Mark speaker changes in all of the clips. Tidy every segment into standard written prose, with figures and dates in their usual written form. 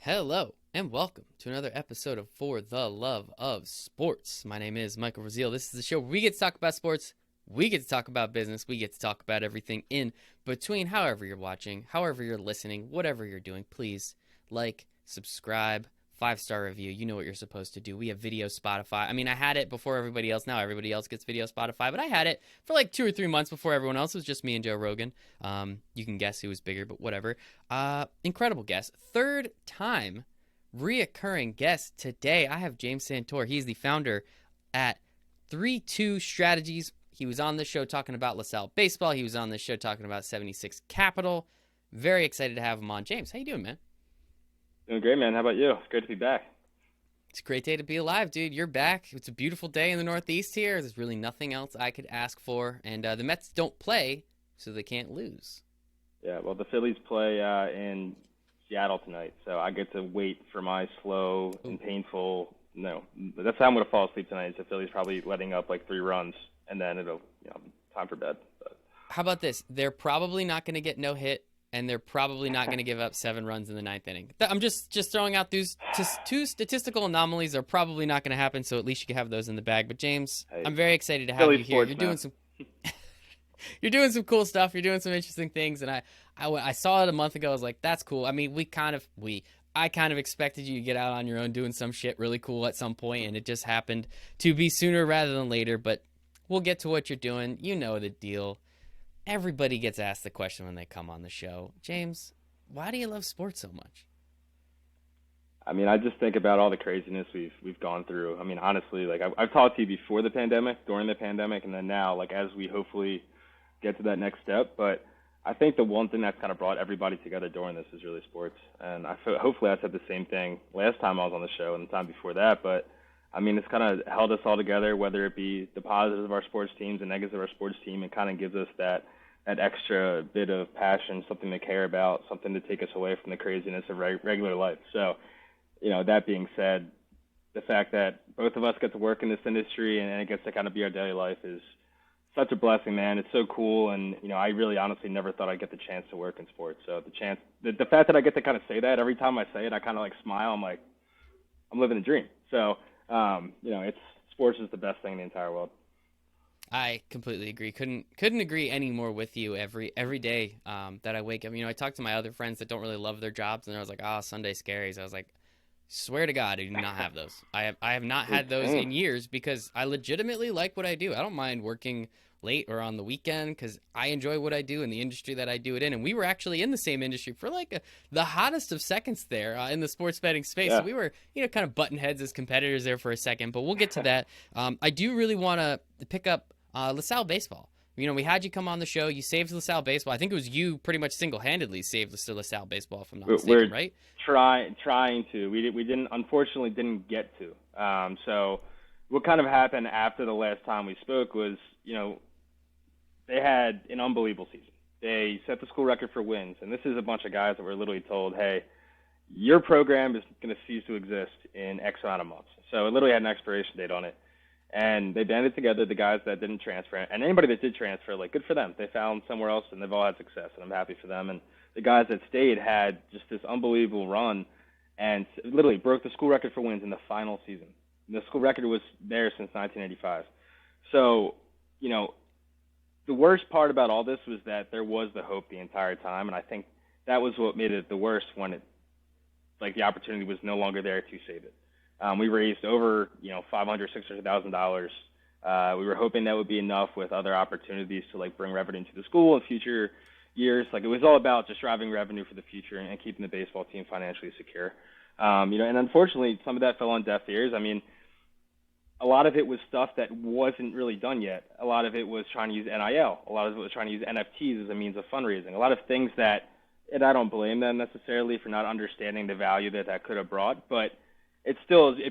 Speaker 1: Hello and welcome to another episode of For the Love of Sports. My name is Michael Rasile. This is the show where we get to talk about sports, we get to talk about business, we get to talk about everything in between. However you're watching, however you're listening, whatever you're doing, please like, subscribe, 5-star review. You know what you're supposed to do. We have video Spotify. I mean, I had it before everybody else. Now everybody else gets video Spotify, but I had it for like 2 or 3 months before everyone else. It was just me and Joe Rogan. You can guess who was bigger, but whatever. Incredible guest. Third time reoccurring guest today. I have James Santore. He's the founder at 3-2 Strategies. He was on this show talking about Salle Baseball. He was on this show talking about 76 Capital. Very excited to have him on. James, how you doing, man?
Speaker 2: Doing great, man. How about you? It's great to be back.
Speaker 1: It's a great day to be alive, dude. You're back. It's a beautiful day in the Northeast here. There's really nothing else I could ask for. And the Mets don't play, so they can't lose.
Speaker 2: Yeah, well, the Phillies play in Seattle tonight, so I get to wait for my slow and painful. No, that's how I'm going to fall asleep tonight. Is the Phillies probably letting up like 3 runs, and then it'll, time for bed. But
Speaker 1: how about this? They're probably not going to get no hit, and they're probably not going to give up 7 runs in the 9th inning. I'm just throwing out these two statistical anomalies are probably not going to happen, so at least you can have those in the bag. But James, hey, I'm very excited to have you here. You're doing some you're doing some cool stuff. You're doing some interesting things, and I saw it a month ago. I was like, that's cool. I mean, I kind of expected you to get out on your own doing some shit really cool at some point, and it just happened to be sooner rather than later. But we'll get to what you're doing. You know the deal. Everybody gets asked the question when they come on the show. James, why do you love sports so much?
Speaker 2: I mean, I just think about all the craziness we've gone through. I mean, honestly, like I've talked to you before the pandemic, during the pandemic, and then now, like as we hopefully get to that next step. But I think the one thing that's kind of brought everybody together during this is really sports. And hopefully I said the same thing last time I was on the show and the time before that. But I mean, it's kind of held us all together, whether it be the positives of our sports teams and negatives of our sports team. It kind of gives us that extra bit of passion, something to care about, something to take us away from the craziness of regular life. So, that being said, the fact that both of us get to work in this industry and it gets to kind of be our daily life is such a blessing, man. It's so cool. And, I really honestly never thought I'd get the chance to work in sports. So the fact that I get to kind of say that every time I say it, I kind of like smile. I'm like, I'm living a dream. So, sports is the best thing in the entire world.
Speaker 1: I completely agree. Couldn't agree any more with you every day that I wake up. I talk to my other friends that don't really love their jobs, and I was like, Sunday scaries. I was like, swear to God, I do not have those. I have not had those in years because I legitimately like what I do. I don't mind working late or on the weekend because I enjoy what I do in the industry that I do it in. And we were actually in the same industry for the hottest of seconds there in the sports betting space.
Speaker 2: Yeah.
Speaker 1: So we were, kind of button heads as competitors there for a second, but we'll get to that. I do really want to pick up Salle Baseball. We had you come on the show. You saved Salle Baseball. I think it was you pretty much single-handedly saved Salle Baseball, if I'm not mistaken, right?
Speaker 2: Trying to. We unfortunately didn't get to. So what kind of happened after the last time we spoke was, they had an unbelievable season. They set the school record for wins, and this is a bunch of guys that were literally told, hey, your program is going to cease to exist in X amount of months. So it literally had an expiration date on it. And they banded together the guys that didn't transfer. And anybody that did transfer, good for them. They found somewhere else, and they've all had success, and I'm happy for them. And the guys that stayed had just this unbelievable run and literally broke the school record for wins in the final season. The school record was there since 1985. So, the worst part about all this was that there was the hope the entire time, and I think that was what made it the worst when the opportunity was no longer there to save it. We raised over, $500,000-$600,000. We were hoping that would be enough with other opportunities to bring revenue into the school in future years. It was all about just driving revenue for the future and keeping the baseball team financially secure. And unfortunately, some of that fell on deaf ears. I mean, a lot of it was stuff that wasn't really done yet. A lot of it was trying to use NIL. A lot of it was trying to use NFTs as a means of fundraising. A lot of things that, and I don't blame them necessarily for not understanding the value that could have brought, but it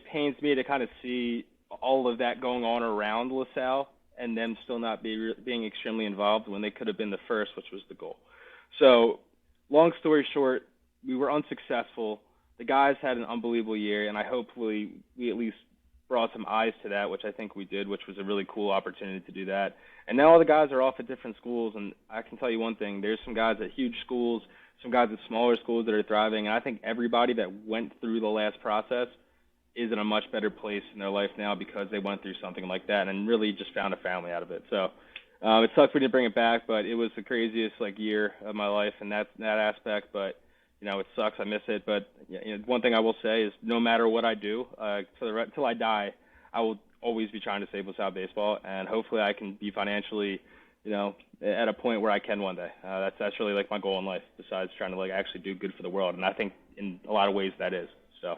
Speaker 2: pains me to kind of see all of that going on around LaSalle and them still not being extremely involved when they could have been the first, which was the goal. So long story short, we were unsuccessful. The guys had an unbelievable year, and hopefully we at least brought some eyes to that, which I think we did, which was a really cool opportunity to do that. And now all the guys are off at different schools, and I can tell you one thing, there's some guys at huge schools, some guys at smaller schools that are thriving. And I think everybody that went through the last process is in a much better place in their life now because they went through something like that and really just found a family out of it. So it sucks we didn't bring it back, but it was the craziest year of my life in that aspect. But it sucks. I miss it. But one thing I will say is no matter what I do, till I die, I will always be trying to save LaSalle baseball, and hopefully I can be financially, at a point where I can one day. That's really my goal in life, besides trying to actually do good for the world. And I think in a lot of ways that is. So.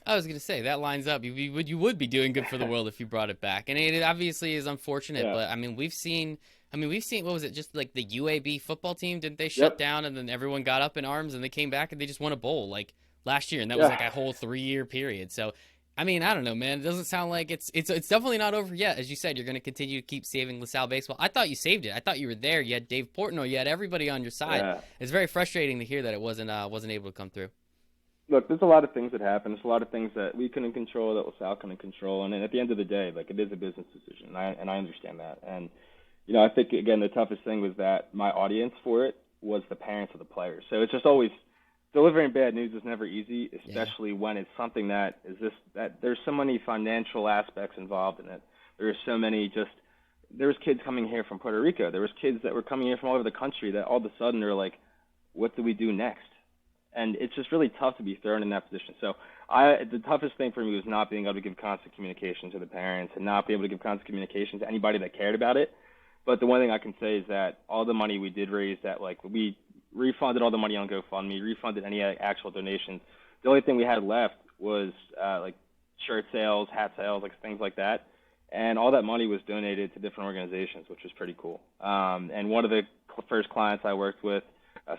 Speaker 1: I was going to say, that lines up. You would be doing good for the world if you brought it back. And it obviously is unfortunate, but we've seen, what was it, just the UAB football team? Didn't they shut down and then everyone got up in arms and they came back and they just won a bowl last year? And that was a whole 3-year period. So, I don't know, man. It doesn't sound like it's definitely not over yet. As you said, you're going to continue to keep saving LaSalle baseball. I thought you saved it. I thought you were there. You had Dave Portnoy. You had everybody on your side.
Speaker 2: Yeah.
Speaker 1: It's very frustrating to hear that it wasn't able to come through.
Speaker 2: Look, there's a lot of things that happen. There's a lot of things that we couldn't control, that LaSalle couldn't control. And at the end of the day, it is a business decision, and I understand that. And, I think, again, the toughest thing was that my audience for it was the parents of the players. So it's just always delivering bad news is never easy, especially when it's something that there's so many financial aspects involved in it. There are so many there was kids coming here from Puerto Rico. There was kids that were coming here from all over the country that all of a sudden are like, what do we do next? And it's just really tough to be thrown in that position. So the toughest thing for me was not being able to give constant communication to the parents and not be able to give constant communication to anybody that cared about it. But the one thing I can say is that all the money we did raise, that we refunded all the money on GoFundMe, refunded any actual donations. The only thing we had left was shirt sales, hat sales, things like that. And all that money was donated to different organizations, which was pretty cool. And one of the first clients I worked with,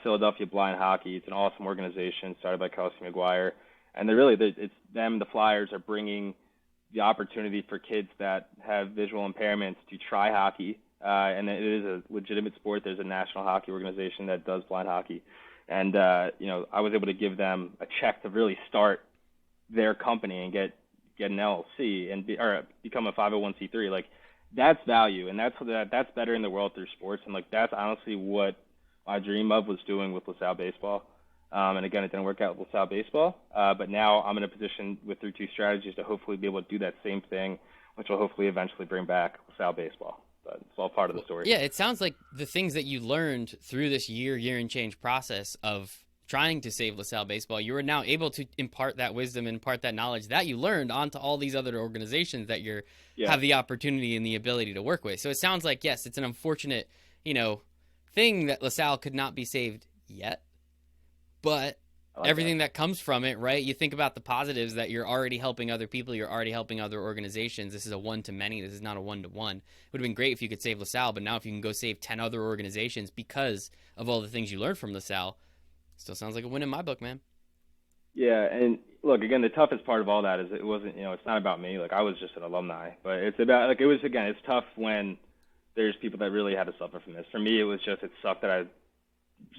Speaker 2: Philadelphia Blind Hockey. It's an awesome organization started by Kelsey McGuire, and it's them. The Flyers are bringing the opportunity for kids that have visual impairments to try hockey, and it is a legitimate sport. There's a national hockey organization that does blind hockey, and I was able to give them a check to really start their company and get an LLC and become a 501c3. That's value, and that's better in the world through sports, and that's honestly what my dream of was doing with LaSalle baseball. And again, it didn't work out with LaSalle baseball, but now I'm in a position through 2 strategies to hopefully be able to do that same thing, which will hopefully eventually bring back LaSalle baseball. But it's all part of the story.
Speaker 1: Yeah, it sounds like the things that you learned through this year and change process of trying to save LaSalle baseball, you are now able to impart that wisdom and impart that knowledge that you learned onto all these other organizations that have the opportunity and the ability to work with. So it sounds like, yes, it's an unfortunate, thing that LaSalle could not be saved yet, but everything that comes from it, right? You think about the positives that you're already helping other people, you're already helping other organizations. This is a one-to-many. This is not a one-to-one. It would have been great if you could save LaSalle, but now if you can go save 10 other organizations because of all the things you learned from LaSalle, still sounds like a win in my book, man.
Speaker 2: Yeah, and look, again, the toughest part of all that is it wasn't, it's not about me. I was just an alumni, but it's about, it's tough when there's people that really had to suffer from this. For me, it sucked that I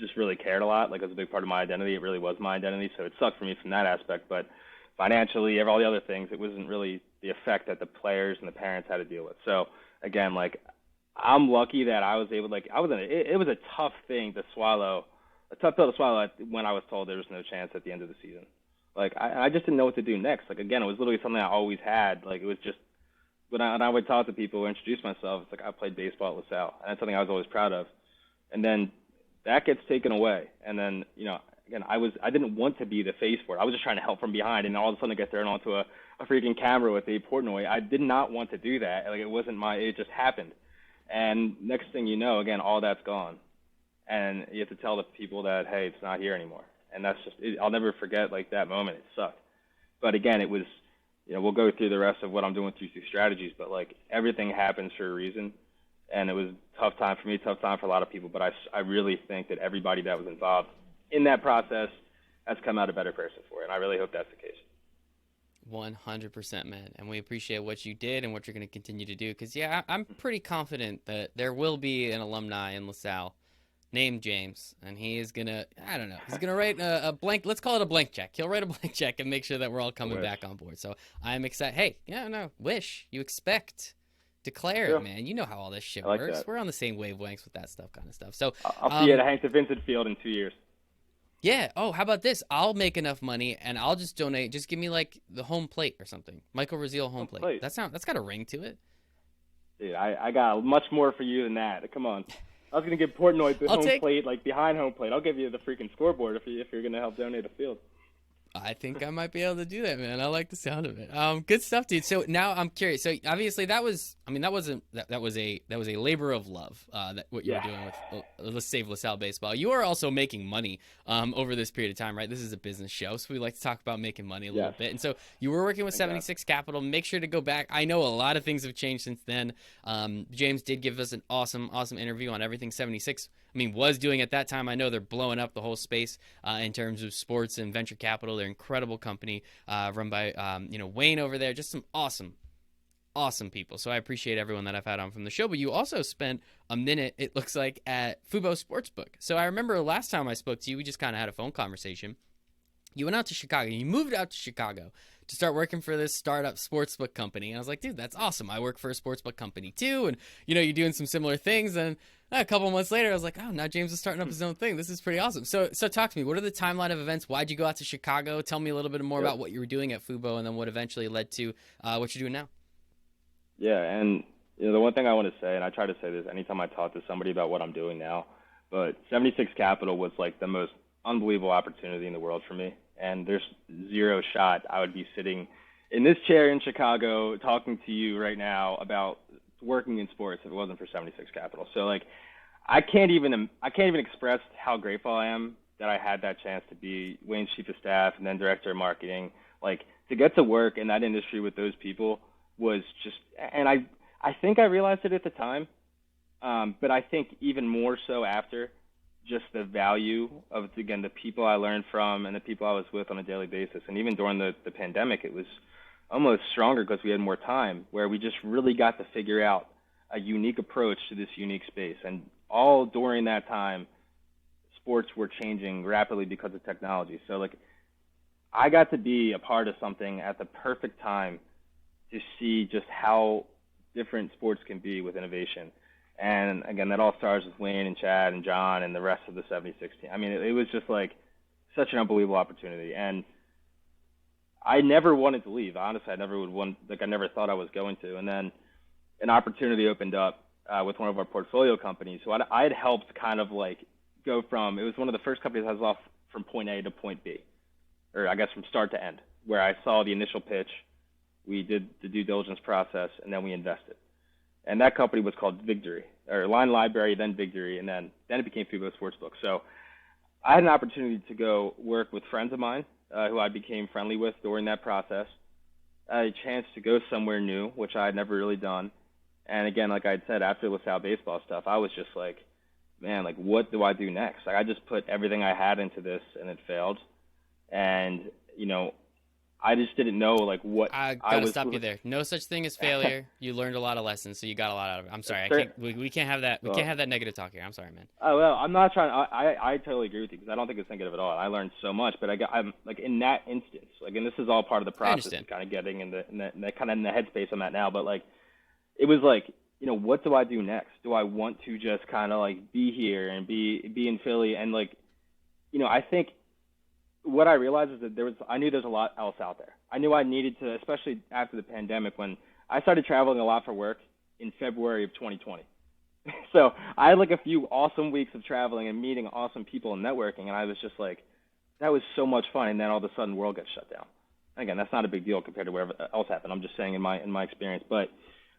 Speaker 2: just really cared a lot. It was a big part of my identity. It really was my identity. So it sucked for me from that aspect. But financially, all the other things, it wasn't really the effect that the players and the parents had to deal with. So again, I'm lucky that I was able, it was a tough thing to swallow, a tough pill to swallow when I was told there was no chance at the end of the season. I just didn't know what to do next. Again, it was literally something I always had. It was just, when I would talk to people or introduce myself, it's I played baseball at LaSalle, and that's something I was always proud of. And then that gets taken away, and then again, I didn't want to be the face for it. I was just trying to help from behind, and all of a sudden I get thrown onto a freaking camera with Dave Portnoy. I did not want to do that. It wasn't it just happened. And next thing you know, again, all that's gone, and you have to tell the people that, hey, it's not here anymore. And that's just I'll never forget that moment. It sucked, but again, it was. We'll go through the rest of what I'm doing through strategies, but everything happens for a reason. And it was a tough time for me, tough time for a lot of people, but I really think that everybody that was involved in that process has come out a better person for it. And I really hope that's the case.
Speaker 1: 100%, man. And we appreciate what you did and what you're going to continue to do. Because, I'm pretty confident that there will be an alumni in LaSalle named James, and he is gonna, he's gonna write a blank, let's call it a blank check. He'll write a blank check and make sure that we're all coming back on board. So I'm excited. Hey, wish, you expect, declare, man. You know how all this shit works. We're on the same wavelengths with that kind of stuff. So
Speaker 2: I'll see you at Hank Vincent Field in 2 years.
Speaker 1: Yeah. Oh, how about this? I'll make enough money and I'll just donate. Just give me like the home plate or something. Michael Rasile home
Speaker 2: Home
Speaker 1: plate.
Speaker 2: plate.
Speaker 1: That's got a ring to it.
Speaker 2: Dude, I got much more for you than that. Come on. I was gonna give Portnoy the
Speaker 1: I'll
Speaker 2: home
Speaker 1: take.
Speaker 2: plate, like behind home plate. I'll give you the freaking scoreboard if you're gonna help donate a field.
Speaker 1: I think I might be able to do that, man. I like the sound of it. Good stuff, dude. So now I'm curious. So obviously that was, I mean, that wasn't that was a labor of love. That what you were
Speaker 2: Yeah,
Speaker 1: doing with let's save LaSalle Baseball. You are also making money over this period of time, right? This is a business show, so we like to talk about making money a little
Speaker 2: yes,
Speaker 1: bit. And so you were working with
Speaker 2: thank God.
Speaker 1: 76 Capital. Make sure to go back. I know a lot of things have changed since then. James did give us an awesome interview on everything 76. I mean, was doing at that time. I know they're blowing up the whole space in terms of sports and venture capital. They're an incredible company run by Wayne over there. Just some awesome people. So I appreciate everyone that I've had on from the show. But you also spent a minute, it looks like, at Fubo Sportsbook. So I remember last time I spoke to you, we just kind of had a phone conversation. You went out to Chicago. You moved out to Chicago to start working for this startup sportsbook company. And I was like, dude, that's awesome. I work for a sportsbook company too. And, you're doing some similar things. And a couple of months later, I was like, oh, now James is starting up his own thing. This is pretty awesome. So talk to me. What are the timeline of events? Why'd you go out to Chicago? Tell me a little bit more
Speaker 2: Yep.
Speaker 1: about what you were doing at Fubo and then what eventually led to what you're doing now.
Speaker 2: Yeah, and the one thing I want to say, and I try to say this anytime I talk to somebody about what I'm doing now, but 76 Capital was like the most unbelievable opportunity in the world for me. And there's zero shot I would be sitting in this chair in Chicago talking to you right now about working in sports if it wasn't for 76 Capital. So like I can't even express how grateful I am that I had that chance to be Wayne's chief of staff and then director of marketing. Like to get to work in that industry with those people was just, and I think I realized it at the time, but I think even more so after, just the value of again the people I learned from and the people I was with on a daily basis, and even during the pandemic, it was almost stronger because we had more time, where we just really got to figure out a unique approach to this unique space, and all during that time, sports were changing rapidly because of technology. So like I got to be a part of something at the perfect time to see just how different sports can be with innovation. And again, that all starts with Wayne and Chad and John and the rest of the 76 team. I mean, it was just like such an unbelievable opportunity. And I never wanted to leave. Honestly, I never would want, like I never thought I was going to. And then an opportunity opened up with one of our portfolio companies. So I had helped kind of like go from, it was one of the first companies I was off from point A to point B, or I guess from start to end, where I saw the initial pitch, we did the due diligence process, and then we invested. And that company was called Victory, or Line Library, then Victory, and then it became Fubo Sportsbook. So I had an opportunity to go work with friends of mine who I became friendly with during that process. I had a chance to go somewhere new, which I had never really done. And again, like I had said, after LaSalle Baseball stuff, I was just like, man, like what do I do next? Like I just put everything I had into this, and it failed. And I just didn't know like what
Speaker 1: I
Speaker 2: I
Speaker 1: gotta
Speaker 2: was.
Speaker 1: stop you there. No such thing as failure. You learned a lot of lessons, so you got a lot out of it. I'm sorry. I can't. We can't have that. We can't have that negative talk here. I'm sorry, man.
Speaker 2: Oh well, I'm not trying. I totally agree with you because I don't think it's negative at all. I learned so much, but I'm like in that instance, like, and this is all part of the process of kind of getting in the kind of in the headspace I'm at now. But like, it was like, what do I do next? Do I want to just kind of like be here and be in Philly and like, I think what I realized is that I knew there's a lot else out there. I knew I needed to, especially after the pandemic, when I started traveling a lot for work in February of 2020. So I had like a few awesome weeks of traveling and meeting awesome people and networking, and I was just like, that was so much fun. And then all of a sudden, the world gets shut down. Again, that's not a big deal compared to whatever else happened. I'm just saying in my experience. But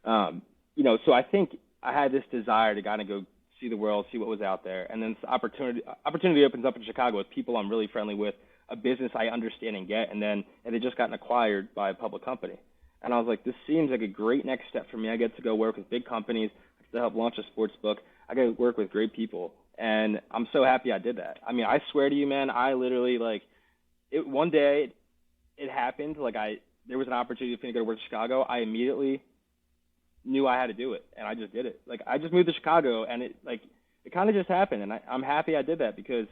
Speaker 2: so I think I had this desire to kind of go see the world, see what was out there, and then this opportunity opens up in Chicago with people I'm really friendly with, a business I understand and get, and they just gotten acquired by a public company. And I was like, this seems like a great next step for me. I get to go work with big companies. I get to help launch a sports book. I get to work with great people. And I'm so happy I did that. I mean, I swear to you, man, I literally, like, one day it happened. Like, there was an opportunity for me to go to work in Chicago. I immediately knew I had to do it, and I just did it. Like, I just moved to Chicago, and it kind of just happened. And I'm happy I did that, because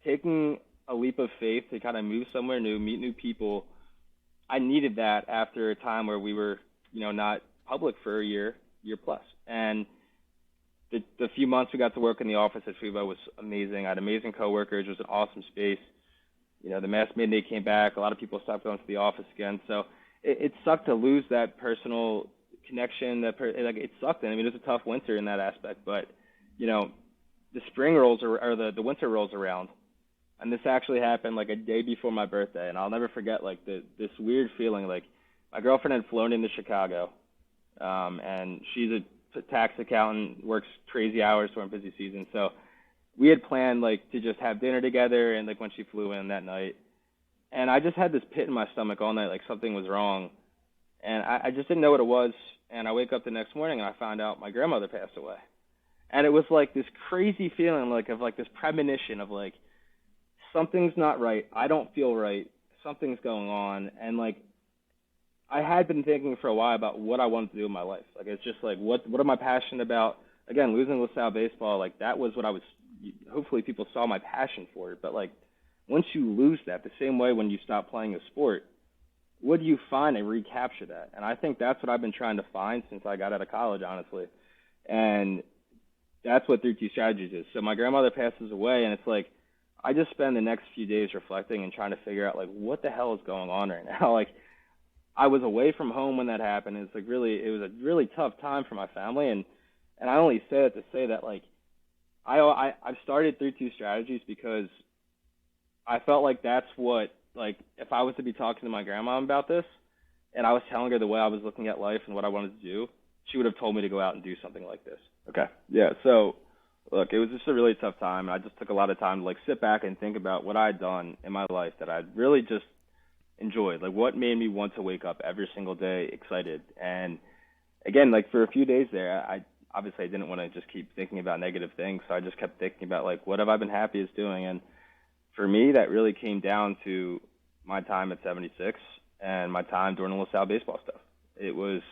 Speaker 2: taking a leap of faith to kind of move somewhere new, meet new people, I needed that after a time where we were, not public for a year plus. And the few months we got to work in the office at Fubo was amazing. I had amazing coworkers. It was an awesome space. the mass mandate came back. A lot of people stopped going to the office again. So it sucked to lose that personal connection. It sucked. I mean, it was a tough winter in that aspect. But, the spring rolls or the winter rolls around. And this actually happened like a day before my birthday. And I'll never forget like this weird feeling. Like my girlfriend had flown into Chicago. And she's a tax accountant, works crazy hours during busy season. So we had planned like to just have dinner together and like when she flew in that night. And I just had this pit in my stomach all night, like something was wrong. And I just didn't know what it was. And I wake up the next morning and I found out my grandmother passed away. And it was like this crazy feeling like of like this premonition of like something's not right. I don't feel right. Something's going on. And like I had been thinking for a while about what I wanted to do in my life. Like it's just like what am I passionate about? Again, losing LaSalle baseball, like that was what I was. Hopefully, people saw my passion for it. But like once you lose that, the same way when you stop playing a sport, what do you find and recapture that? And I think that's what I've been trying to find since I got out of college, honestly. And that's what 3-2 Strategies is. So my grandmother passes away, and it's like I just spend the next few days reflecting and trying to figure out like what the hell is going on right now. Like I was away from home when that happened. It's like it was a really tough time for my family, and I only say that to say that like I've started 3-2 Strategies because I felt like that's what like if I was to be talking to my grandma about this, and I was telling her the way I was looking at life and what I wanted to do, she would have told me to go out and do something like this. Okay. Yeah. So look, it was just a really tough time. I just took a lot of time to like sit back and think about what I'd done in my life that I'd really just enjoyed, like what made me want to wake up every single day excited. And again, like for a few days there, I didn't want to just keep thinking about negative things, so I just kept thinking about like what have I been happiest doing. And for me, that really came down to my time at 76 and my time during the LaSalle baseball stuff. It was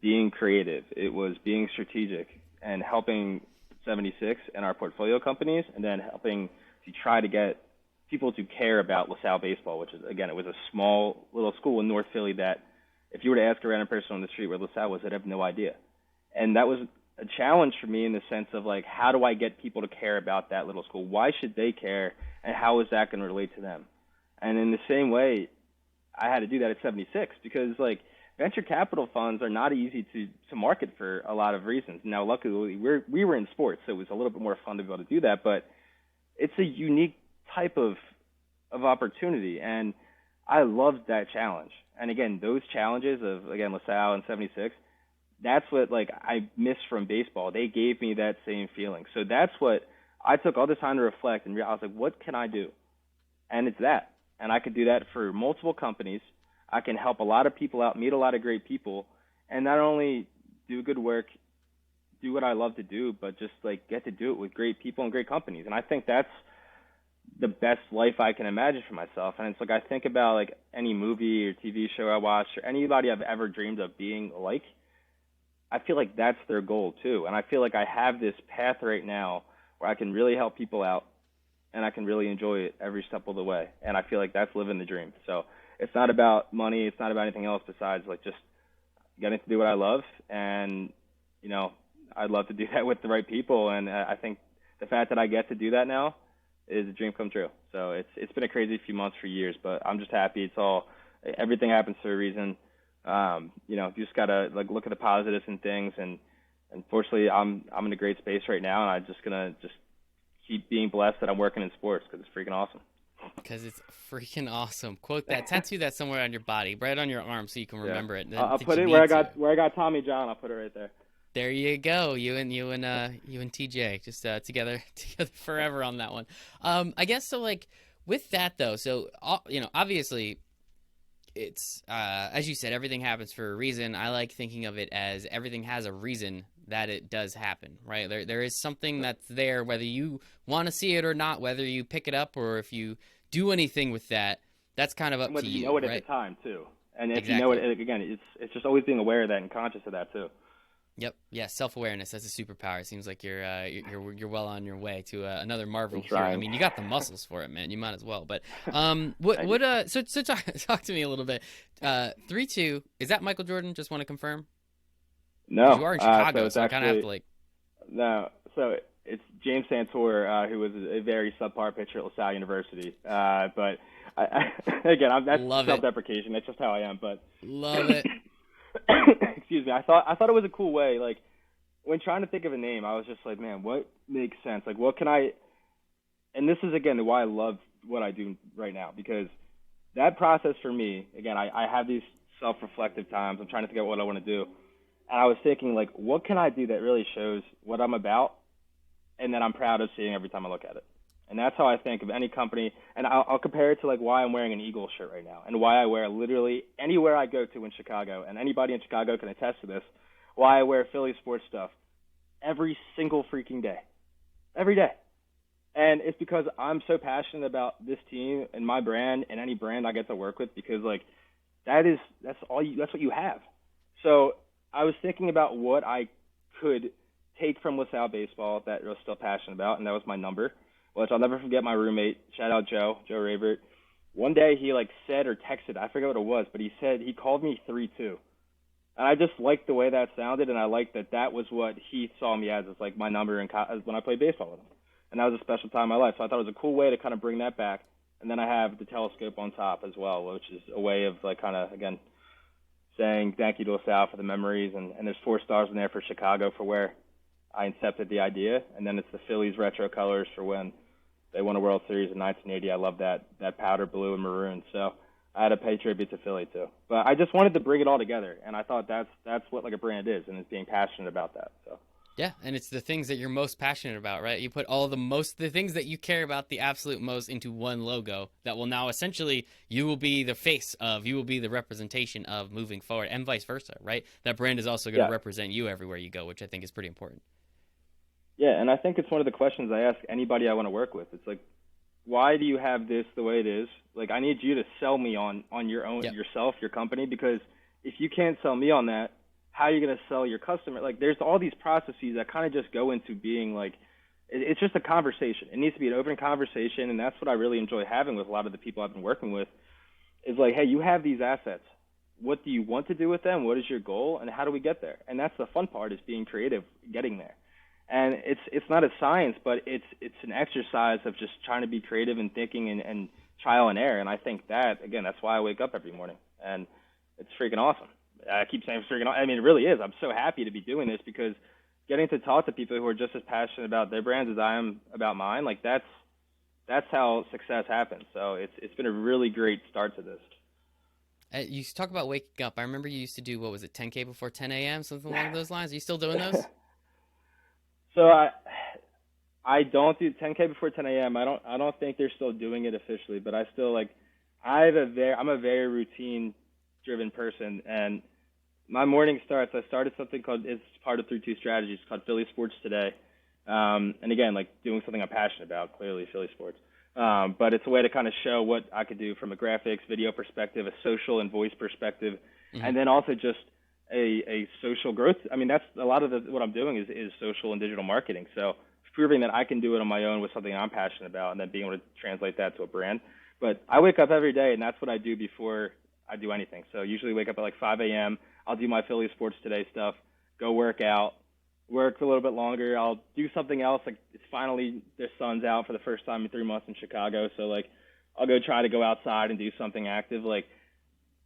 Speaker 2: being creative, it was being strategic, and helping 76 and our portfolio companies, and then helping to try to get people to care about LaSalle baseball, which is, again, it was a small little school in North Philly that if you were to ask a random person on the street where LaSalle was, they'd have no idea. And that was a challenge for me in the sense of like, how do I get people to care about that little school? Why should they care? And how is that going to relate to them? And in the same way, I had to do that at 76 because like venture capital funds are not easy to market for a lot of reasons. Now, luckily, we were in sports, so it was a little bit more fun to be able to do that. But it's a unique type of opportunity, and I loved that challenge. And again, those challenges of again LaSalle and 76, that's what like I miss from baseball. They gave me that same feeling. So that's what I took all the time to reflect, and I was like, what can I do? And it's that. And I could do that for multiple companies. I can help a lot of people out, meet a lot of great people, and not only do good work, do what I love to do, but just like get to do it with great people and great companies. And I think that's the best life I can imagine for myself. And it's like I think about like any movie or TV show I watch or anybody I've ever dreamed of being like, I feel like that's their goal too. And I feel like I have this path right now where I can really help people out and I can really enjoy it every step of the way. And I feel like that's living the dream. So it's not about money. It's not about anything else besides like just getting to do what I love. And, I'd love to do that with the right people. And I think the fact that I get to do that now is a dream come true. So it's been a crazy few months for years, but I'm just happy. Everything happens for a reason. You just gotta like look at the positives and things. And unfortunately, I'm in a great space right now, and I'm just gonna keep being blessed that I'm working in sports because it's freaking awesome.
Speaker 1: Because it's freaking awesome. Quote that. Tattoo that somewhere on your body, right on your arm, so you can remember it.
Speaker 2: I'll put it where I got Tommy John. I'll put it right there.
Speaker 1: There you go. You and TJ just together forever on that one. I guess so. Like with that though, so obviously, it's as you said, everything happens for a reason. I like thinking of it as everything has a reason that it does happen, right? There is something that's there, whether you want to see it or not, whether you pick it up or if you do anything with that. That's kind of up to you.
Speaker 2: You know it
Speaker 1: right?
Speaker 2: at the time too, and if
Speaker 1: exactly.
Speaker 2: You know it again, it's just always being aware of that and conscious of that too.
Speaker 1: Yep. Yeah. Self-awareness. That's a superpower. It seems like you're well on your way to another Marvel hero. I mean, you got the muscles for it, man. You might as well. But so talk to me a little bit. 3-2. Is that Michael Jordan? Just want to confirm.
Speaker 2: No.
Speaker 1: You are in Chicago,
Speaker 2: so I kind of have to
Speaker 1: like.
Speaker 2: No. So it's James Santore, who was a very subpar pitcher at LaSalle University. But again, that's
Speaker 1: Love it.
Speaker 2: self-deprecation. That's just how I am. But
Speaker 1: Love it.
Speaker 2: excuse me. I thought it was a cool way. Like when trying to think of a name, I was just like, man, what makes sense? Like, what can I? And this is again why I love what I do right now, because that process for me, again, I have these self-reflective times. I'm trying to figure out what I want to do. And I was thinking, like, what can I do that really shows what I'm about and that I'm proud of seeing every time I look at it? And that's how I think of any company. And I'll compare it to, like, why I'm wearing an Eagles shirt right now and why I wear literally anywhere I go to in Chicago, and anybody in Chicago can attest to this, why I wear Philly sports stuff every single freaking day. Every day. And it's because I'm so passionate about this team and my brand and any brand I get to work with, because like that's what you have. So I was thinking about what I could take from Salle Baseball that I was still passionate about, and that was my number, which I'll never forget. My roommate, shout out Joe Ravert. One day he like said or texted, I forget what it was, but he called me 3-2. And I just liked the way that sounded, and I liked that was what he saw me as. It's like my number when I played baseball with him. And that was a special time in my life. So I thought it was a cool way to kind of bring that back. And then I have the telescope on top as well, which is a way of like kind of, again, saying thank you to LaSalle for the memories. And there's 4 stars in there for Chicago for where I incepted the idea. And then it's the Phillies retro colors for when they won a World Series in 1980. I love that powder blue and maroon. So I had to pay tribute to Philly too. But I just wanted to bring it all together. And I thought that's what like a brand is, and it's being passionate about that. So.
Speaker 1: Yeah, and it's the things that you're most passionate about, right? You put the things that you care about the absolute most into one logo that will now essentially, you will be the face of, you will be the representation of moving forward, and vice versa, right? That brand is also going to represent you everywhere you go, which I think is pretty important.
Speaker 2: Yeah, and I think it's one of the questions I ask anybody I want to work with. It's like, why do you have this the way it is? Like, I need you to sell me on your own, yourself, your company, because if you can't sell me on that, how are you going to sell your customer? Like, there's all these processes that kind of just go into being like, it's just a conversation. It needs to be an open conversation, and that's what I really enjoy having with a lot of the people I've been working with, is like, hey, you have these assets. What do you want to do with them? What is your goal, and how do we get there? And that's the fun part, is being creative, getting there. And it's not a science, but it's an exercise of just trying to be creative and thinking and trial and error. And I think that, again, that's why I wake up every morning, and it's freaking awesome. I keep saying freaking awesome. I mean, it really is. I'm so happy to be doing this, because getting to talk to people who are just as passionate about their brands as I am about mine, like that's how success happens. So it's been a really great start to this.
Speaker 1: You talk about waking up. I remember you used to do, what was it, 10K before 10 a.m., something along those lines. Are you still doing those?
Speaker 2: So I don't do 10K before 10 a.m. I don't think they're still doing it officially, but I still like I'm a very routine-driven person, and my morning starts. I started something called, it's part of 3-2 strategies, called Philly Sports Today, and again, like doing something I'm passionate about, clearly Philly sports, but it's a way to kind of show what I could do from a graphics, video perspective, a social and voice perspective, and then also just a social growth. I mean, that's a lot of what I'm doing is social and digital marketing. So proving that I can do it on my own with something I'm passionate about, and then being able to translate that to a brand. But I wake up every day, and that's what I do before I do anything. So usually wake up at like 5 a.m. I'll do my Philly Sports Today stuff, go work out, work a little bit longer. I'll do something else. Like, it's finally, the sun's out for the first time in 3 months in Chicago. So like, I'll go try to go outside and do something active. Like,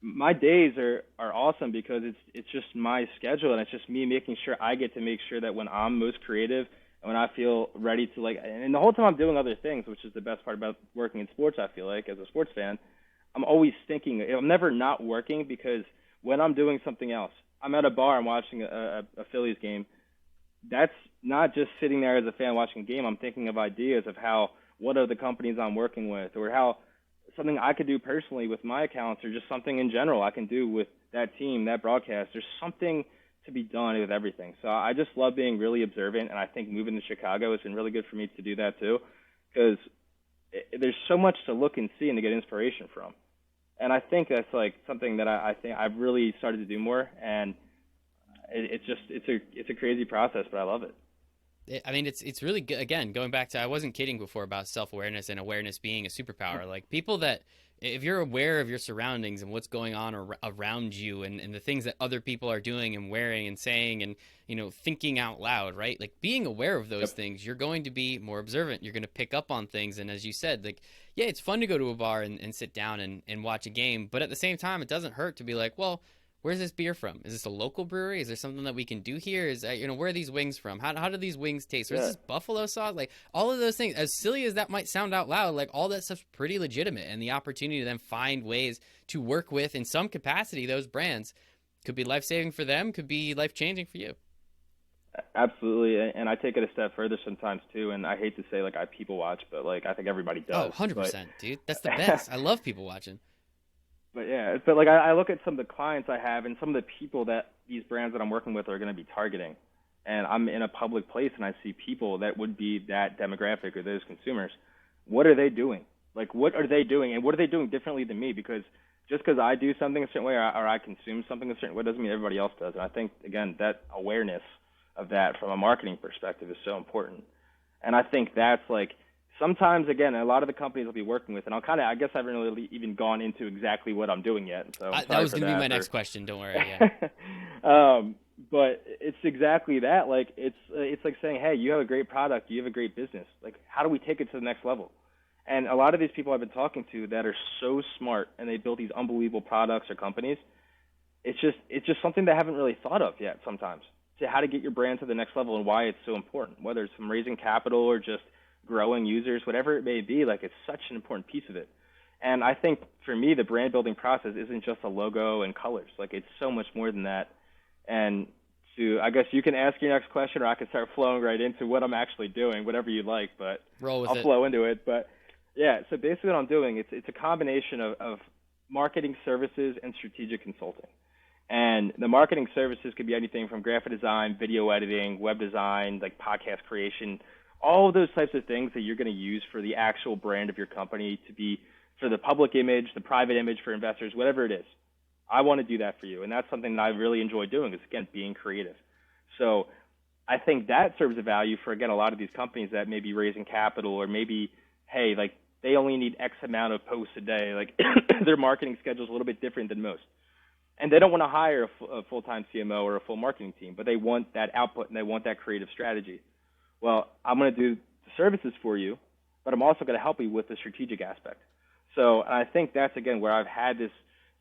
Speaker 2: my days are awesome because it's just my schedule, and it's just me making sure I get to make sure that when I'm most creative and when I feel ready to, like, and the whole time I'm doing other things, which is the best part about working in sports, I feel like, as a sports fan, I'm always thinking. I'm never not working, because when I'm doing something else, I'm at a bar, I'm watching a Phillies game. That's not just sitting there as a fan watching a game. I'm thinking of ideas of what are the companies I'm working with, or how something I could do personally with my accounts, or just something in general I can do with that team, that broadcast. There's something to be done with everything. So I just love being really observant, and I think moving to Chicago has been really good for me to do that too, because there's so much to look and see and to get inspiration from. And I think that's like something that I think I've really started to do more, and it's a crazy process, but I love it.
Speaker 1: I mean, it's really good. Again, going back to, I wasn't kidding before about self-awareness and awareness being a superpower. Like, people that, if you're aware of your surroundings and what's going on around you, and the things that other people are doing and wearing and saying and, thinking out loud, right? Like being aware of those
Speaker 2: Yep.
Speaker 1: things, you're going to be more observant. You're going to pick up on things. And as you said, like, yeah, it's fun to go to a bar and sit down and watch a game. But at the same time, it doesn't hurt to be like, well, where's this beer from? Is this a local brewery? Is there something that we can do here? Is that, where are these wings from? How do these wings taste? Or is
Speaker 2: Yeah.
Speaker 1: this buffalo sauce? Like all of those things, as silly as that might sound out loud, like all that stuff's pretty legitimate. And the opportunity to then find ways to work with, in some capacity, those brands could be life-saving for them, could be life-changing for you.
Speaker 2: Absolutely, and I take it a step further sometimes too. And I hate to say like I people watch, but like I think everybody does.
Speaker 1: Oh, 100%, dude. That's the best. I love people watching.
Speaker 2: But yeah, but like I look at some of the clients I have and some of the people that these brands that I'm working with are going to be targeting, and I'm in a public place and I see people that would be that demographic or those consumers. What are they doing? Like, what are they doing, and what are they doing differently than me? Because just because I do something a certain way or I consume something a certain way doesn't mean everybody else does. And I think again that awareness of that from a marketing perspective is so important. And I think that's like. Sometimes, again, a lot of the companies I'll be working with, and I guess I haven't really even gone into exactly what I'm doing yet. So
Speaker 1: that was going to be my next question. Don't worry.
Speaker 2: Yeah. But it's exactly that. Like it's like saying, hey, you have a great product, you have a great business. Like, how do we take it to the next level? And a lot of these people I've been talking to that are so smart and they build these unbelievable products or companies, it's just something they haven't really thought of yet. Sometimes to how to get your brand to the next level and why it's so important, whether it's from raising capital or just growing users, whatever it may be, like it's such an important piece of it. And I think for me, the brand building process isn't just a logo and colors. Like it's so much more than that. And I guess you can ask your next question or I can start flowing right into what I'm actually doing, whatever you like, but I'll flow into it. But yeah, so basically what I'm doing, it's a combination of marketing services and strategic consulting. And the marketing services could be anything from graphic design, video editing, web design, like podcast creation, all of those types of things that you're going to use for the actual brand of your company to be for the public image, the private image for investors, whatever it is. I want to do that for you. And that's something that I really enjoy doing is, again, being creative. So I think that serves a value for, again, a lot of these companies that may be raising capital or maybe, hey, like they only need X amount of posts a day. Like their marketing schedule is a little bit different than most. And they don't want to hire a full-time CMO or a full marketing team, but they want that output and they want that creative strategy. Well, I'm going to do the services for you, but I'm also going to help you with the strategic aspect. So I think that's, again, where I've had this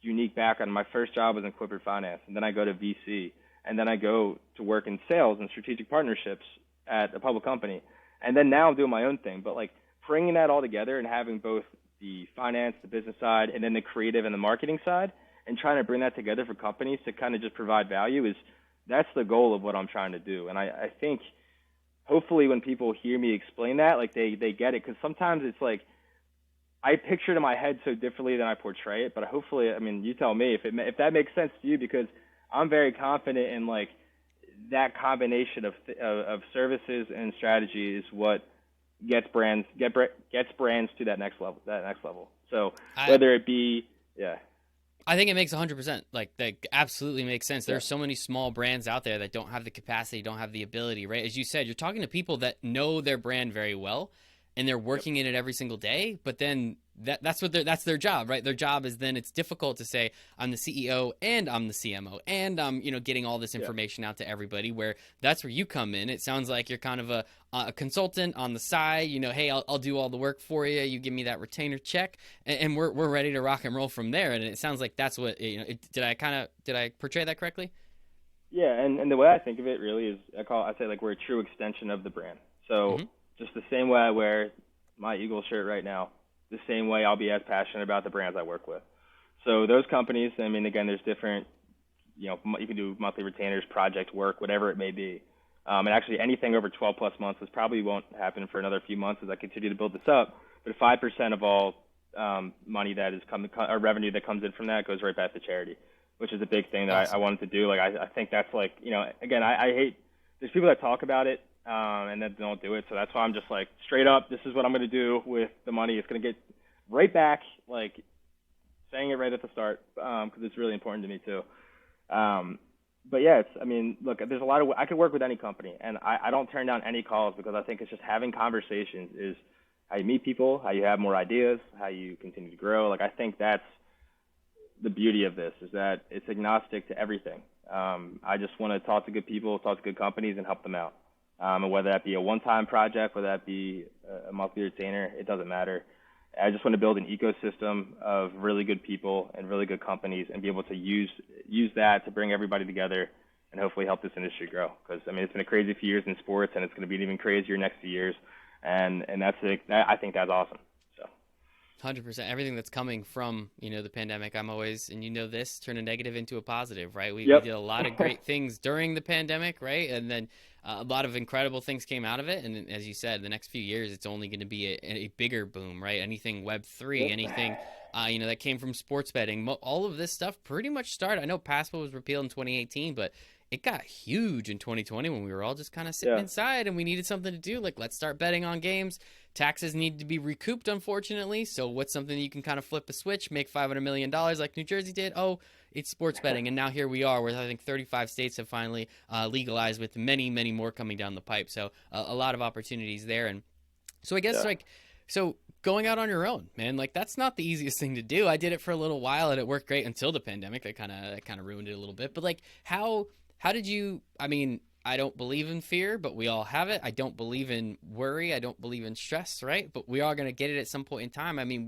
Speaker 2: unique background. My first job was in corporate finance, and then I go to VC, and then I go to work in sales and strategic partnerships at a public company. And then now I'm doing my own thing. But, like, bringing that all together and having both the finance, the business side, and then the creative and the marketing side, and trying to bring that together for companies to kind of just provide value that's the goal of what I'm trying to do. And I think – hopefully when people hear me explain that, like they get it, because sometimes it's like I picture it in my head so differently than I portray it. But hopefully, I mean, you tell me if that makes sense to you, because I'm very confident in like that combination of services and strategy is what gets brands to that next level. So whether it be
Speaker 1: I think it makes 100%. Like, that absolutely makes sense. There are so many small brands out there that don't have the capacity, don't have the ability, right? As you said, you're talking to people that know their brand very well, and they're working in it every single day, but then that's their job, right? Their job is then it's difficult to say, I'm the CEO and I'm the CMO and I'm, getting all this information out to everybody, where that's where you come in. It sounds like you're kind of a consultant on the side, hey, I'll do all the work for you. You give me that retainer check and we're ready to rock and roll from there. And it sounds like that's what, did I portray that correctly?
Speaker 2: Yeah. And the way I think of it really is I say like we're a true extension of the brand. So just the same way I wear my Eagle shirt right now, the same way I'll be as passionate about the brands I work with. So those companies, I mean, again, there's different, you can do monthly retainers, project work, whatever it may be. And actually anything over 12 plus months, this probably won't happen for another few months as I continue to build this up. But 5% of all money that is or revenue that comes in from that goes right back to charity, which is a big thing that I wanted to do. Like, I think that's like, again, I hate, there's people that talk about it, and then don't do it. So that's why I'm just like, straight up, this is what I'm going to do with the money. It's going to get right back, like saying it right at the start, because it's really important to me too. But yeah, look, there's a lot of, I could work with any company, and I don't turn down any calls because I think it's just having conversations is how you meet people, how you have more ideas, how you continue to grow. Like, I think that's the beauty of this, is that it's agnostic to everything. I just want to talk to good people, talk to good companies, and help them out. And whether that be a one-time project, whether that be a monthly retainer, it doesn't matter. I just want to build an ecosystem of really good people and really good companies, and be able to use that to bring everybody together and hopefully help this industry grow. Because I mean, it's been a crazy few years in sports, and it's going to be an even crazier next few years. And I think that's awesome.
Speaker 1: 100%. Everything that's coming from, the pandemic, I'm always, and this, turn a negative into a positive, right? We did a lot of great things during the pandemic, right? And then a lot of incredible things came out of it. And as you said, the next few years, it's only going to be a bigger boom, right? Anything Web3, anything, that came from sports betting, all of this stuff pretty much started. I know PASPA was repealed in 2018, but it got huge in 2020 when we were all just kind of sitting inside and we needed something to do. Like, let's start betting on games. Taxes need to be recouped, unfortunately. So what's something that you can kind of flip a switch, make $500 million like New Jersey did? Oh, it's sports betting. And now here we are, where I think 35 states have finally legalized, with many, many more coming down the pipe. So a lot of opportunities there. And so I guess so going out on your own, man, like, that's not the easiest thing to do. I did it for a little while and it worked great until the pandemic. That kind of ruined it a little bit. But like, how did you, I mean, I don't believe in fear, but we all have it. I don't believe in worry. I don't believe in stress, right? But we are going to get it at some point in time. I mean,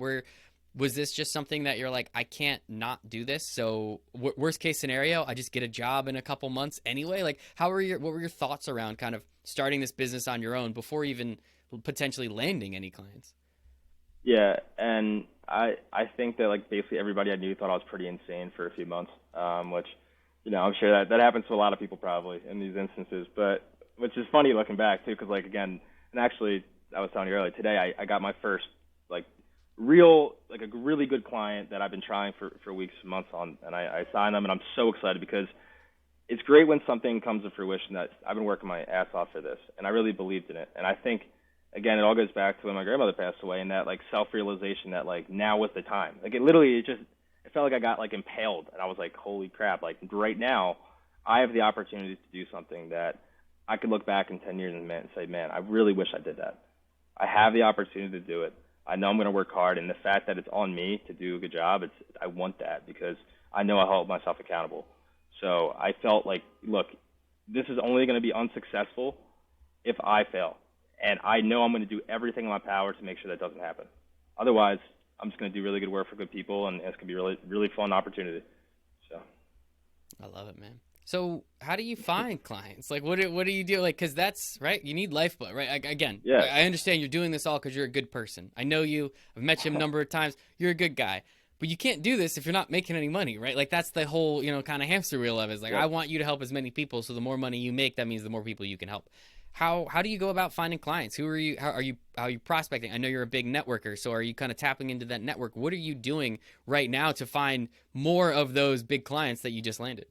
Speaker 1: was this just something that you're like, I can't not do this? So worst case scenario, I just get a job in a couple months anyway. Like, what were your thoughts around kind of starting this business on your own before even potentially landing any clients?
Speaker 2: Yeah, and I think that, like, basically everybody I knew thought I was pretty insane for a few months, which, I'm sure that happens to a lot of people probably in these instances, but which is funny looking back too, because, like, again, and actually I was telling you earlier today, I got my first, like, a really good client that I've been trying for weeks, months on, and I signed them, and I'm so excited because it's great when something comes to fruition. That I've been working my ass off for this, and I really believed in it. And I think, again, it all goes back to when my grandmother passed away, and that, like, self-realization that, like, now was the time. Like, it felt like I got, like, impaled, and I was like, holy crap, like, right now I have the opportunity to do something that I could look back in 10 years and say, man, I really wish I did that. I have the opportunity to do it. I know I'm going to work hard, and the fact that it's on me to do a good job, I want that, because I know I hold myself accountable. So I felt like, look, this is only going to be unsuccessful if I fail, and I know I'm going to do everything in my power to make sure that doesn't happen. Otherwise, I'm just going to do really good work for good people, and it's going to be a really, really fun opportunity. So,
Speaker 1: I love it, man. So how do you find clients? Like, what do you do? Like, because that's, right, you need lifeblood, right? Again,
Speaker 2: yeah.
Speaker 1: I understand you're doing this all because you're a good person. I know you. I've met you a number of times. You're a good guy. But you can't do this if you're not making any money, right? Like, that's the whole, kind of hamster wheel of it. It's like, I want you to help as many people, so the more money you make, that means the more people you can help. How do you go about finding clients? How are you prospecting? I know you're a big networker, so are you kind of tapping into that network? What are you doing right now to find more of those big clients that you just landed?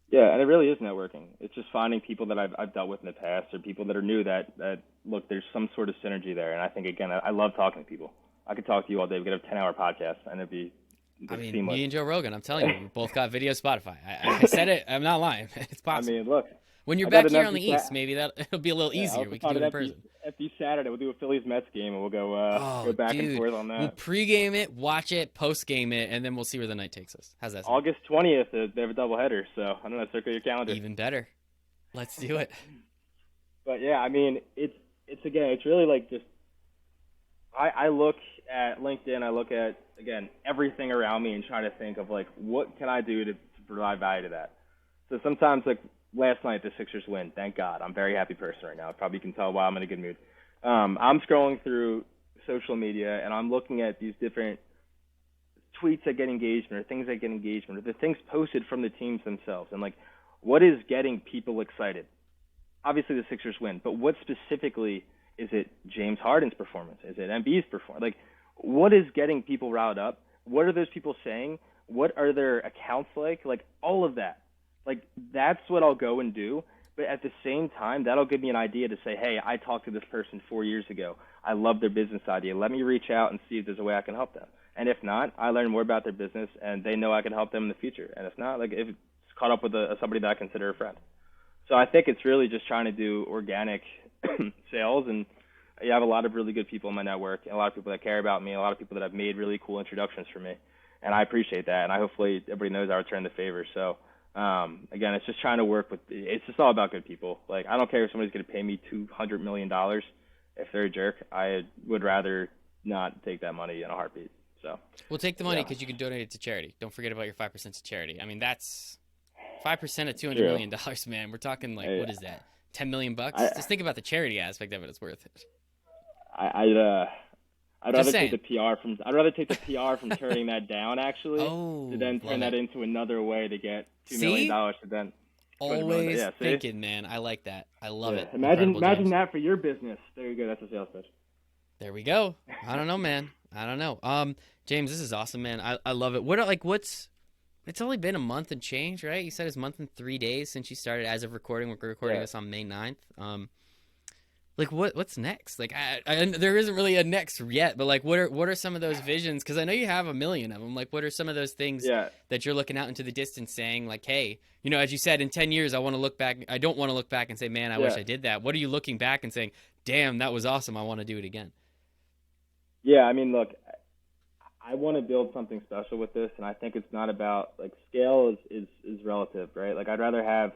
Speaker 2: Yeah, and it really is networking. It's just finding people that I've dealt with in the past, or people that are new that look, there's some sort of synergy there. And I think, again, I love talking to people. I could talk to you all day. We could have a 10-hour podcast, and it'd be seamless.
Speaker 1: Me and Joe Rogan, I'm telling you, we both got video Spotify. I said it. I'm not lying. It's possible.
Speaker 2: I mean, look.
Speaker 1: When you're back here on the East, maybe it'll be a little easier. We can do it in person.
Speaker 2: Every Saturday, we'll do a Phillies-Mets game, and we'll go back and forth on that.
Speaker 1: We'll pregame it, watch it, postgame it, and then we'll see where the night takes us. How's that sound?
Speaker 2: August 20th, they have a doubleheader, so I don't know, circle your calendar.
Speaker 1: Even better. Let's do it.
Speaker 2: But, yeah, I mean, it's really like just I look at LinkedIn, I look at, again, everything around me and try to think of, like, what can I do to provide value to that? So sometimes, like, last night, the Sixers win. Thank God. I'm a very happy person right now. Probably can tell why I'm in a good mood. I'm scrolling through social media, and I'm looking at these different tweets that get engagement, or things that get engagement, or the things posted from the teams themselves. And, like, what is getting people excited? Obviously, the Sixers win. But what specifically is it? James Harden's performance? Is it Embiid's performance? Like, what is getting people riled up? What are those people saying? What are their accounts like? Like, all of that. Like, that's what I'll go and do. But at the same time, that'll give me an idea to say, hey, I talked to this person 4 years ago. I love their business idea. Let me reach out and see if there's a way I can help them. And if not, I learn more about their business, and they know I can help them in the future. And if not, like, if it's caught up with somebody that I consider a friend. So I think it's really just trying to do organic sales. And, you have a lot of really good people in my network, and a lot of people that care about me, and a lot of people that have made really cool introductions for me, and I appreciate that. And I hopefully everybody knows I return the favor. So again, it's just trying to work with. It's just all about good people. Like, I don't care if somebody's going to pay me $200 million. If they're a jerk, I would rather not take that money in a heartbeat. So
Speaker 1: we'll take the money because you can donate it to charity. Don't forget about your 5% to charity. I mean, that's 5% of $200 million, man. We're talking like, what is that? $10 million bucks? Just think about the charity aspect of it. It's worth it.
Speaker 2: I'd rather take the PR from turning that down, actually, to then turn that into another way to get $2 million to then.
Speaker 1: Always thinking, man. I like that. I love it.
Speaker 2: Imagine that for your business. There you go. That's a sales pitch.
Speaker 1: There we go. I don't know, man. I don't know. James, this is awesome, man. I love it. It's only been a month and change, right? You said it's a month and 3 days since you started as of recording. We're recording this on May 9th. Like, what's next? Like, there isn't really a next yet, but like, what are some of those visions? Because I know you have a million of them. Like, what are some of those things that you're looking out into the distance, saying like, hey, you know, as you said, in 10 years, I want to look back. I don't want to look back and say, man, I wish I did that. What are you looking back and saying, damn, that was awesome. I want to do it again.
Speaker 2: Yeah, I mean, look, I want to build something special with this, and I think it's not about, like, scale is relative, right? Like, I'd rather have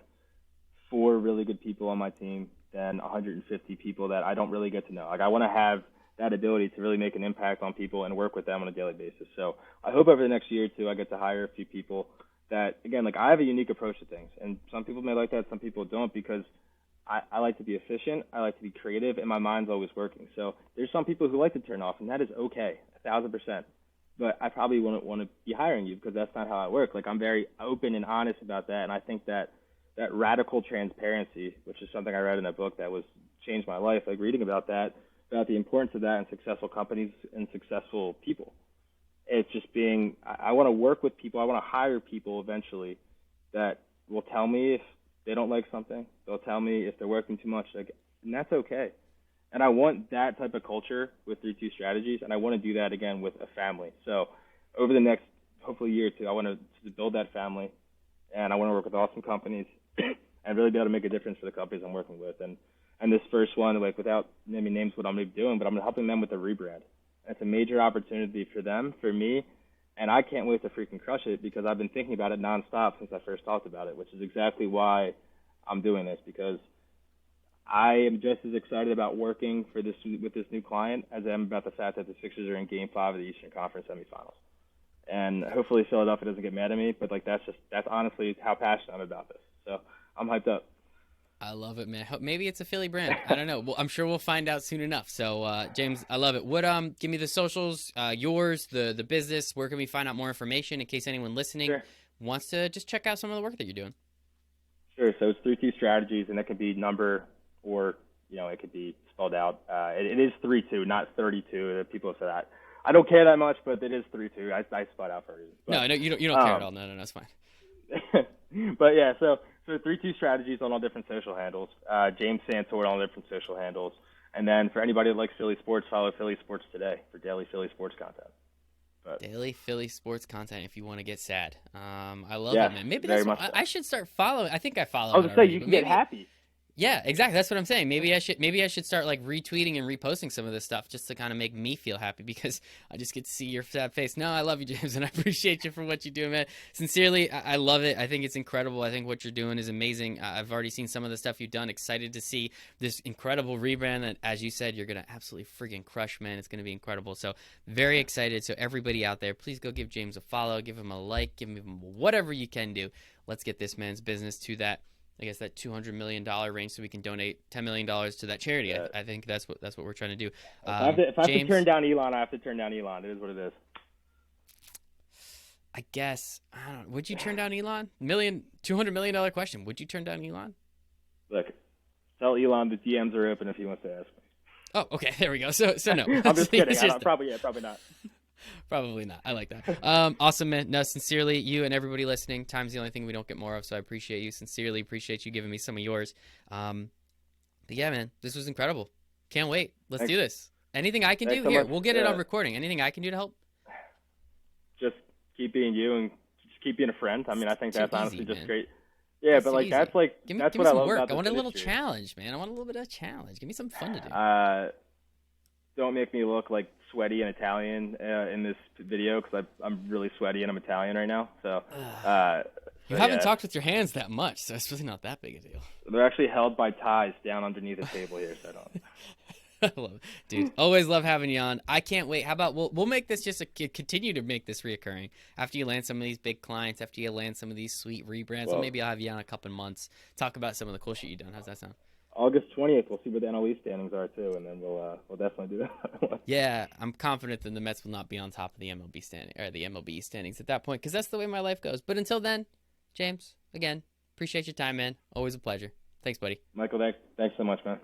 Speaker 2: 4 really good people on my team than 150 people that I don't really get to know. Like, I want to have that ability to really make an impact on people and work with them on a daily basis. So I hope over the next year or two I get to hire a few people that, again, like, I have a unique approach to things, and some people may like that, some people don't, because I like to be efficient, I like to be creative, and my mind's always working. So there's some people who like to turn off, and that is okay, 1,000%. But I probably wouldn't want to be hiring you because that's not how I work. Like, I'm very open and honest about that, and I think that radical transparency, which is something I read in a book that was changed my life, like reading about that, about the importance of that in successful companies and successful people. It's just being, I want to work with people, I want to hire people eventually that will tell me if they don't like something. They'll tell me if they're working too much, like, and that's okay. And I want that type of culture with 3-2 strategies, and I want to do that again with a family. So over the next, hopefully, year or two, I want to build that family, and I want to work with awesome companies and really be able to make a difference for the companies I'm working with. And this first one, like, without naming names what I'm going to be doing, but I'm helping them with the rebrand. It's a major opportunity for them, for me, and I can't wait to freaking crush it because I've been thinking about it nonstop since I first talked about it, which is exactly why I'm doing this, because I am just as excited about working with this new client as I am about the fact that the Sixers are in Game 5 of the Eastern Conference semifinals. And hopefully Philadelphia doesn't get mad at me, but like that's honestly how passionate I'm about this. So I'm hyped up.
Speaker 1: I love it, man. Maybe it's a Philly brand. I don't know. Well, I'm sure we'll find out soon enough. So, James, I love it. What? Give me the socials, yours, the business. Where can we find out more information in case anyone listening wants to just check out some of the work that you're doing?
Speaker 2: Sure. So it's 3-2 strategies, and that could be number or, you know, it could be spelled out. It is 3-2, not 32. People say that. I don't care that much, but it is 3-2. I spelled out for a reason. But,
Speaker 1: no, you don't care at all. No, it's fine.
Speaker 2: But yeah, so 3-2 strategies on all different social handles. James Santore on all different social handles. And then for anybody that likes Philly sports, follow Philly Sports Today for daily Philly sports content.
Speaker 1: Daily Philly sports content if you want to get sad. I love it, man. Maybe that's what I should start following. I think I follow.
Speaker 2: I was going to say, you can get happy.
Speaker 1: Yeah, exactly. That's what I'm saying. Maybe I should start like retweeting and reposting some of this stuff just to kind of make me feel happy because I just get to see your sad face. No, I love you, James, and I appreciate you for what you do, man. Sincerely, I love it. I think it's incredible. I think what you're doing is amazing. I've already seen some of the stuff you've done. Excited to see this incredible rebrand that, as you said, you're going to absolutely friggin' crush, man. It's going to be incredible. So very excited. So everybody out there, please go give James a follow, give him a like, give him whatever you can do. Let's get this man's business to that, I guess, that $200 million range so we can donate $10 million to that charity. Yeah. I think that's what we're trying to do.
Speaker 2: If I have to turn down Elon, I have to turn down Elon. It is what it is.
Speaker 1: I guess. I don't know. Would you turn down Elon? $200 million question. Would you turn down Elon?
Speaker 2: Look, tell Elon the DMs are open if he wants to ask me.
Speaker 1: Oh, okay. There we go. So no.
Speaker 2: I'm just kidding. Probably not.
Speaker 1: Probably not. I like that. Awesome, man. No, sincerely, you and everybody listening, time's the only thing we don't get more of, so I appreciate you. Sincerely appreciate you giving me some of yours. But yeah, man, this was incredible. Can't wait. Let's do this. Anything I can do? Here, we'll get it on recording. Anything I can do to help?
Speaker 2: Just keep being you and just keep being a friend. I mean, I think that's honestly just great. Yeah, but like that's like
Speaker 1: give me
Speaker 2: what
Speaker 1: some
Speaker 2: I love
Speaker 1: work.
Speaker 2: about
Speaker 1: I want a little
Speaker 2: industry.
Speaker 1: challenge, man. I want a little bit of challenge. Give me something fun to do.
Speaker 2: don't make me look like sweaty and Italian in this video because I'm really sweaty and I'm Italian right now. So
Speaker 1: you haven't talked with your hands that much, so it's really not that big a deal.
Speaker 2: They're actually held by ties down underneath the table here, so I don't.
Speaker 1: I love it. Dude, always love having you on. I can't wait. How about we'll make this just continue to make this reoccurring after you land some of these big clients, after you land some of these sweet rebrands. Well, maybe I'll have you on a couple months, talk about some of the cool shit you've done. How's that sound?
Speaker 2: August 20th, we'll see what the NL East standings are too, and then we'll definitely do that.
Speaker 1: Yeah, I'm confident that the Mets will not be on top of the MLB standings at that point, because that's the way my life goes. But until then, James, again, appreciate your time, man. Always a pleasure. Thanks, buddy.
Speaker 2: Michael, thanks so much, man.